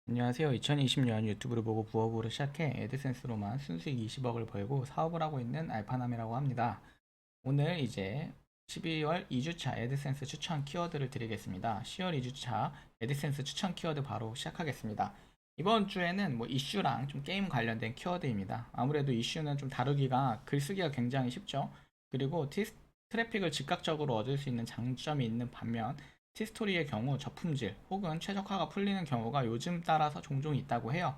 안녕하세요. 2020년 유튜브를 보고 부업으로 시작해 애드센스로만 순수익 20억을 벌고 사업을 하고 있는 알파남이라고 합니다. 오늘 이제 12월 2주차 애드센스 추천 키워드를 드리겠습니다. 10월 2주차 애드센스 추천 키워드 바로 시작하겠습니다. 이번 주에는 뭐 이슈랑 좀 게임 관련된 키워드입니다. 아무래도 이슈는 좀 다루기가 글쓰기가 굉장히 쉽죠. 그리고 트래픽을 즉각적으로 얻을 수 있는 장점이 있는 반면 티스토리의 경우 저품질 혹은 최적화가 풀리는 경우가 요즘 따라서 종종 있다고 해요.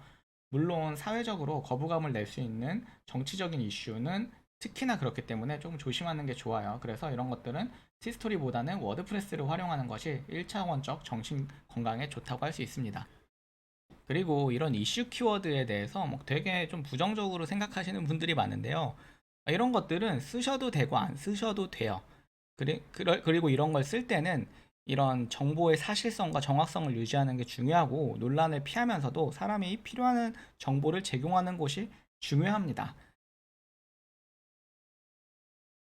물론 사회적으로 거부감을 낼 수 있는 정치적인 이슈는 특히나 그렇기 때문에 조금 조심하는 게 좋아요. 그래서 이런 것들은 티스토리보다는 워드프레스를 활용하는 것이 1차원적 정신 건강에 좋다고 할 수 있습니다. 그리고 이런 이슈 키워드에 대해서 뭐 되게 좀 부정적으로 생각하시는 분들이 많은데요. 이런 것들은 쓰셔도 되고 안 쓰셔도 돼요. 그리고 이런 걸 쓸 때는 이런 정보의 사실성과 정확성을 유지하는 게 중요하고 논란을 피하면서도 사람이 필요한 정보를 제공하는 것이 중요합니다.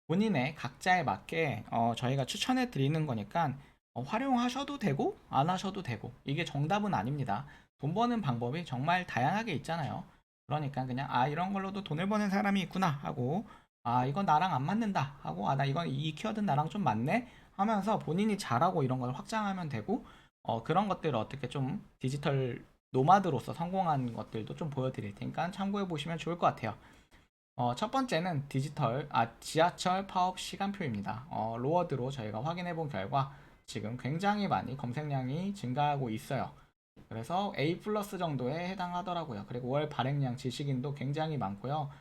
본인의 각자에 맞게 저희가 추천해 드리는 거니까 활용하셔도 되고 안 하셔도 되고 이게 정답은 아닙니다. 돈 버는 방법이 정말 다양하게 있잖아요. 그러니까 그냥 이런 걸로도 돈을 버는 사람이 있구나 하고 이건 나랑 안 맞는다 하고 나 이건 이 키워드는 나랑 좀 맞네 하면서 본인이 잘하고 이런 걸 확장하면 되고 그런 것들을 어떻게 좀 디지털 노마드로서 성공한 것들도 좀 보여드릴 테니까 참고해 보시면 좋을 것 같아요. 첫 번째는 지하철 파업 시간표입니다. 로워드로 저희가 확인해 본 결과 지금 굉장히 많이 검색량이 증가하고 있어요. 그래서 A 플러스 정도에 해당하더라고요. 그리고 월 발행량 지식인도 굉장히 많고요.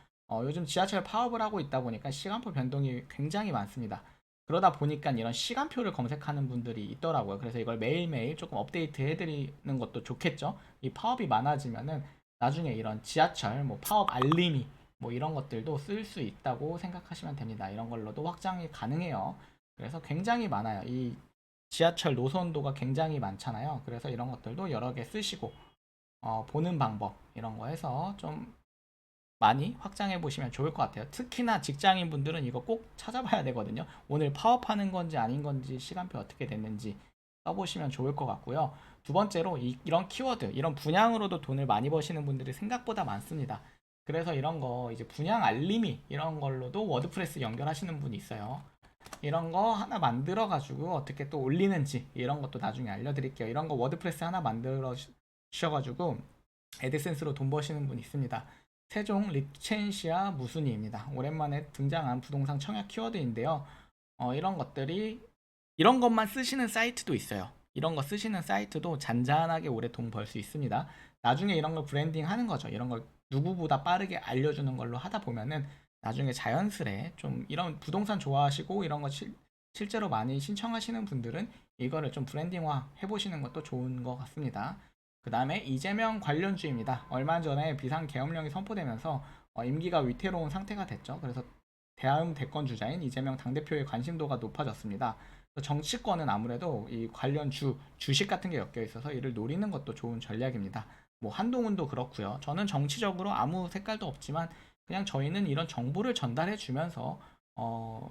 요즘 지하철 파업을 하고 있다 보니까 시간표 변동이 굉장히 많습니다. 그러다 보니까 이런 시간표를 검색하는 분들이 있더라고요. 그래서 이걸 매일매일 조금 업데이트 해드리는 것도 좋겠죠. 이 파업이 많아지면은 나중에 이런 지하철 뭐 파업 알림이 뭐 이런 것들도 쓸 수 있다고 생각하시면 됩니다. 이런 걸로도 확장이 가능해요. 그래서 굉장히 많아요. 이 지하철 노선도가 굉장히 많잖아요. 그래서 이런 것들도 여러 개 쓰시고 보는 방법 이런 거 해서 좀 많이 확장해 보시면 좋을 것 같아요. 특히나 직장인 분들은 이거 꼭 찾아봐야 되거든요. 오늘 파업하는 건지 아닌 건지 시간표 어떻게 됐는지 써보시면 좋을 것 같고요. 두 번째로 이런 키워드, 이런 분양으로도 돈을 많이 버시는 분들이 생각보다 많습니다. 그래서 이런 거 이제 분양 알림이 이런 걸로도 워드프레스 연결하시는 분이 있어요. 이런 거 하나 만들어 가지고 어떻게 또 올리는지 이런 것도 나중에 알려드릴게요. 이런 거 워드프레스 하나 만들어 주셔가지고 애드센스로 돈 버시는 분 있습니다. 세종 립첸시아 무순이입니다. 오랜만에 등장한 부동산 청약 키워드인데요. 이런 것들이 이런 것만 쓰시는 사이트도 있어요. 이런 거 쓰시는 사이트도 잔잔하게 오래 돈 벌 수 있습니다. 나중에 이런 걸 브랜딩 하는 거죠. 이런 걸 누구보다 빠르게 알려주는 걸로 하다 보면은 나중에 자연스레 좀 이런 부동산 좋아하시고 이런 거 실제로 많이 신청하시는 분들은 이거를 좀 브랜딩화 해보시는 것도 좋은 것 같습니다. 그 다음에 이재명 관련주입니다. 얼마 전에 비상계엄령이 선포되면서 임기가 위태로운 상태가 됐죠. 그래서 대다음 대권 주자인 이재명 당대표의 관심도가 높아졌습니다. 정치권은 아무래도 이 관련 주식 같은 게 엮여 있어서 이를 노리는 것도 좋은 전략입니다. 뭐 한동훈도 그렇고요. 저는 정치적으로 아무 색깔도 없지만 그냥 저희는 이런 정보를 전달해 주면서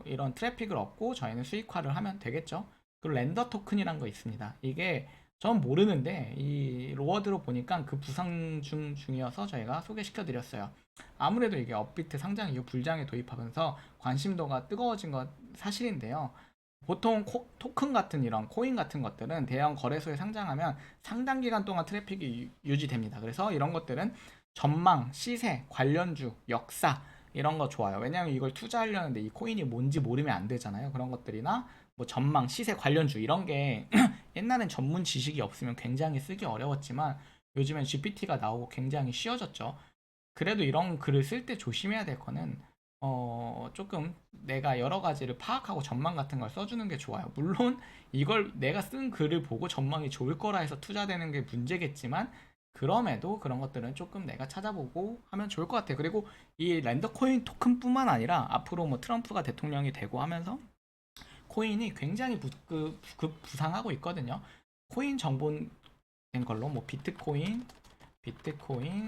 이런 트래픽을 얻고 저희는 수익화를 하면 되겠죠. 그리고 랜더 토큰이란 거 있습니다. 이게 전 모르는데 이 로워드로 보니까 그 부상 중이어서 저희가 소개시켜 드렸어요. 아무래도 이게 업비트 상장 이후 불장에 도입하면서 관심도가 뜨거워진 것 사실인데요. 보통 토큰 같은 이런 코인 같은 것들은 대형 거래소에 상장하면 상당 기간 동안 트래픽이 유지됩니다. 그래서 이런 것들은 전망, 시세, 관련주, 역사 이런 거 좋아요. 왜냐하면 이걸 투자하려는데 이 코인이 뭔지 모르면 안 되잖아요. 그런 것들이나 뭐 전망, 시세, 관련주 이런 게 옛날엔 전문 지식이 없으면 굉장히 쓰기 어려웠지만 요즘엔 GPT가 나오고 굉장히 쉬워졌죠. 그래도 이런 글을 쓸 때 조심해야 될 거는 조금 내가 여러 가지를 파악하고 전망 같은 걸 써주는 게 좋아요. 물론 이걸 내가 쓴 글을 보고 전망이 좋을 거라 해서 투자되는 게 문제겠지만 그럼에도 그런 것들은 조금 내가 찾아보고 하면 좋을 것 같아요. 그리고 이 랜더코인 토큰뿐만 아니라 앞으로 뭐 트럼프가 대통령이 되고 하면서 코인이 굉장히 부상하고 있거든요. 코인 정보된 걸로 뭐 비트코인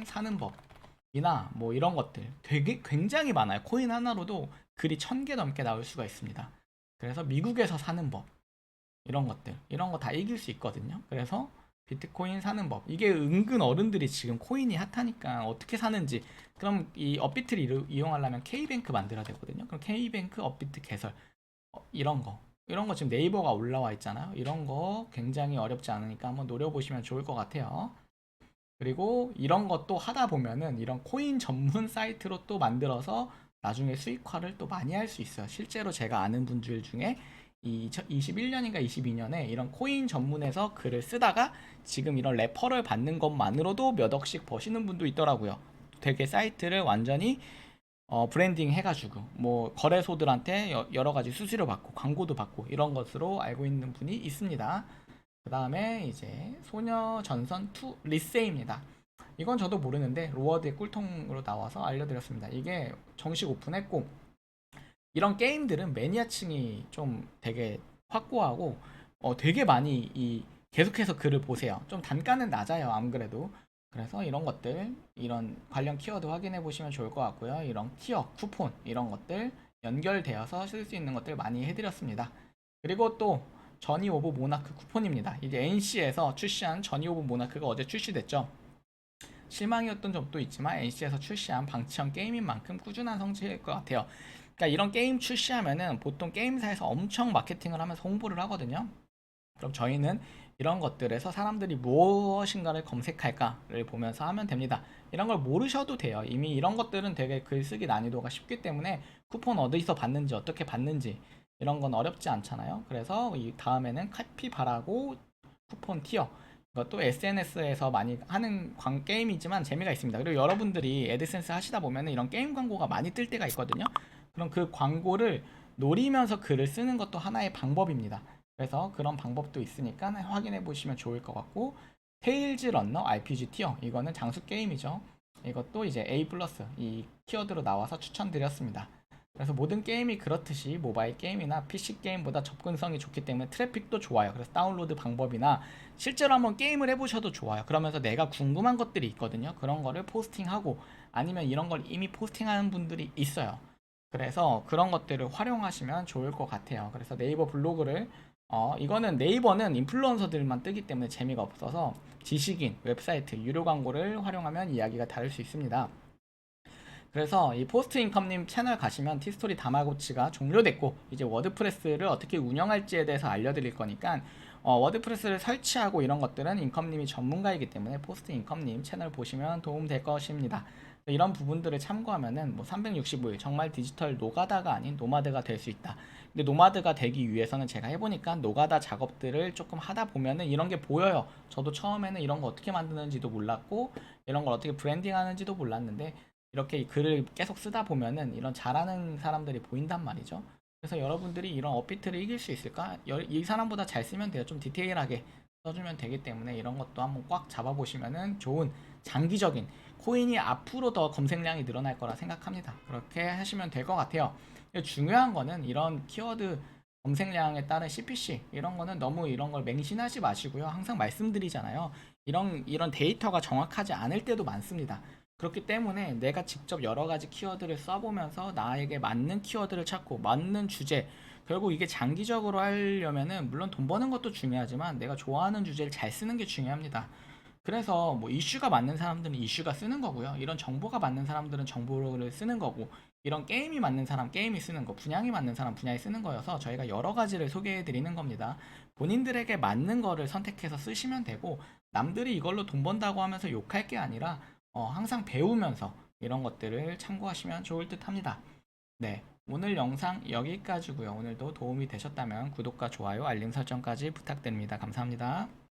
사는 법이나 뭐 이런 것들 되게 굉장히 많아요. 코인 하나로도 글이 1000개 넘게 나올 수가 있습니다. 그래서 미국에서 사는 법 이런 것들 이런 거 다 이길 수 있거든요. 그래서 비트코인 사는 법. 이게 은근 어른들이 지금 코인이 핫하니까 어떻게 사는지. 그럼 이 업비트를 이용하려면 K뱅크 만들어야 되거든요. 그럼 K뱅크 업비트 개설. 이런 거 지금 네이버가 올라와 있잖아요. 이런 거 굉장히 어렵지 않으니까 한번 노려보시면 좋을 것 같아요. 그리고 이런 것도 하다 보면은 이런 코인 전문 사이트로 또 만들어서 나중에 수익화를 또 많이 할 수 있어요. 실제로 제가 아는 분들 중에 21년인가 22년에 이런 코인 전문에서 글을 쓰다가 지금 이런 레퍼럴 받는 것만으로도 몇 억씩 버시는 분도 있더라고요. 되게 사이트를 완전히 브랜딩 해가지고 뭐 거래소들한테 여러 가지 수수료 받고 광고도 받고 이런 것으로 알고 있는 분이 있습니다. 그 다음에 이제 소녀 전선 2 리세입니다. 이건 저도 모르는데 로워드의 꿀통으로 나와서 알려드렸습니다. 이게 정식 오픈했고 이런 게임들은 매니아층이 좀 되게 확고하고 되게 많이 계속해서 글을 보세요. 좀 단가는 낮아요. 안 그래도. 그래서 이런 것들, 이런 관련 키워드 확인해 보시면 좋을 것 같고요. 이런 티어, 쿠폰 이런 것들 연결되어서 쓸 수 있는 것들 많이 해드렸습니다. 그리고 또 저니 오브 모나크 쿠폰입니다. 이제 NC에서 출시한 저니 오브 모나크가 어제 출시됐죠. 실망이었던 점도 있지만 NC에서 출시한 방치형 게임인 만큼 꾸준한 성취일 것 같아요. 그러니까 이런 게임 출시하면은 보통 게임사에서 엄청 마케팅을 하면서 홍보를 하거든요. 그럼 저희는 이런 것들에서 사람들이 무엇인가를 검색할까를 보면서 하면 됩니다. 이런 걸 모르셔도 돼요. 이미 이런 것들은 되게 글쓰기 난이도가 쉽기 때문에 쿠폰 어디서 받는지 어떻게 받는지 이런 건 어렵지 않잖아요. 그래서 이 다음에는 카피바라고 쿠폰 티어 이것도 SNS에서 많이 하는 게임이지만 재미가 있습니다. 그리고 여러분들이 애드센스 하시다 보면 이런 게임 광고가 많이 뜰 때가 있거든요. 그럼 그 광고를 노리면서 글을 쓰는 것도 하나의 방법입니다. 그래서 그런 방법도 있으니까 확인해 보시면 좋을 것 같고 테일즈 런너 RPG 티어 이거는 장수 게임이죠. 이것도 이제 A 플러스 이 키워드로 나와서 추천드렸습니다. 그래서 모든 게임이 그렇듯이 모바일 게임이나 PC 게임보다 접근성이 좋기 때문에 트래픽도 좋아요. 그래서 다운로드 방법이나 실제로 한번 게임을 해보셔도 좋아요. 그러면서 내가 궁금한 것들이 있거든요. 그런 거를 포스팅하고 아니면 이런 걸 이미 포스팅하는 분들이 있어요. 그래서 그런 것들을 활용하시면 좋을 것 같아요. 그래서 네이버 블로그를 이거는 네이버는 인플루언서들만 뜨기 때문에 재미가 없어서 지식인, 웹사이트, 유료 광고를 활용하면 이야기가 다를 수 있습니다. 그래서 이 포스트 인컴님 채널 가시면 티스토리 다마고치가 종료됐고 이제 워드프레스를 어떻게 운영할지에 대해서 알려드릴 거니까 워드프레스를 설치하고 이런 것들은 인컴님이 전문가이기 때문에 포스트 인컴님 채널 보시면 도움 될 것입니다. 이런 부분들을 참고하면은 뭐 365일 정말 디지털 노가다가 아닌 노마드가 될 수 있다. 근데 노마드가 되기 위해서는 제가 해보니까 노가다 작업들을 조금 하다 보면은 이런 게 보여요. 저도 처음에는 이런 거 어떻게 만드는지도 몰랐고 이런 걸 어떻게 브랜딩 하는지도 몰랐는데 이렇게 글을 계속 쓰다 보면은 이런 잘하는 사람들이 보인단 말이죠. 그래서 여러분들이 이런 업비트를 이길 수 있을까? 이 사람보다 잘 쓰면 돼요. 좀 디테일하게 써주면 되기 때문에 이런 것도 한번 꽉 잡아보시면은 좋은 장기적인 코인이 앞으로 더 검색량이 늘어날 거라 생각합니다. 그렇게 하시면 될 것 같아요. 중요한 거는 이런 키워드 검색량에 따른 CPC 이런 거는 너무 이런 걸 맹신하지 마시고요. 항상 말씀드리잖아요. 이런 데이터가 정확하지 않을 때도 많습니다. 그렇기 때문에 내가 직접 여러 가지 키워드를 써보면서 나에게 맞는 키워드를 찾고 맞는 주제 결국 이게 장기적으로 하려면은 물론 돈 버는 것도 중요하지만 내가 좋아하는 주제를 잘 쓰는 게 중요합니다. 그래서 뭐 이슈가 맞는 사람들은 이슈가 쓰는 거고요. 이런 정보가 맞는 사람들은 정보를 쓰는 거고 이런 게임이 맞는 사람 게임이 쓰는 거 분양이 맞는 사람 분야에 쓰는 거여서 저희가 여러 가지를 소개해 드리는 겁니다. 본인들에게 맞는 거를 선택해서 쓰시면 되고 남들이 이걸로 돈 번다고 하면서 욕할 게 아니라 항상 배우면서 이런 것들을 참고하시면 좋을 듯 합니다. 네. 오늘 영상 여기까지고요. 오늘도 도움이 되셨다면 구독과 좋아요, 알림 설정까지 부탁드립니다. 감사합니다.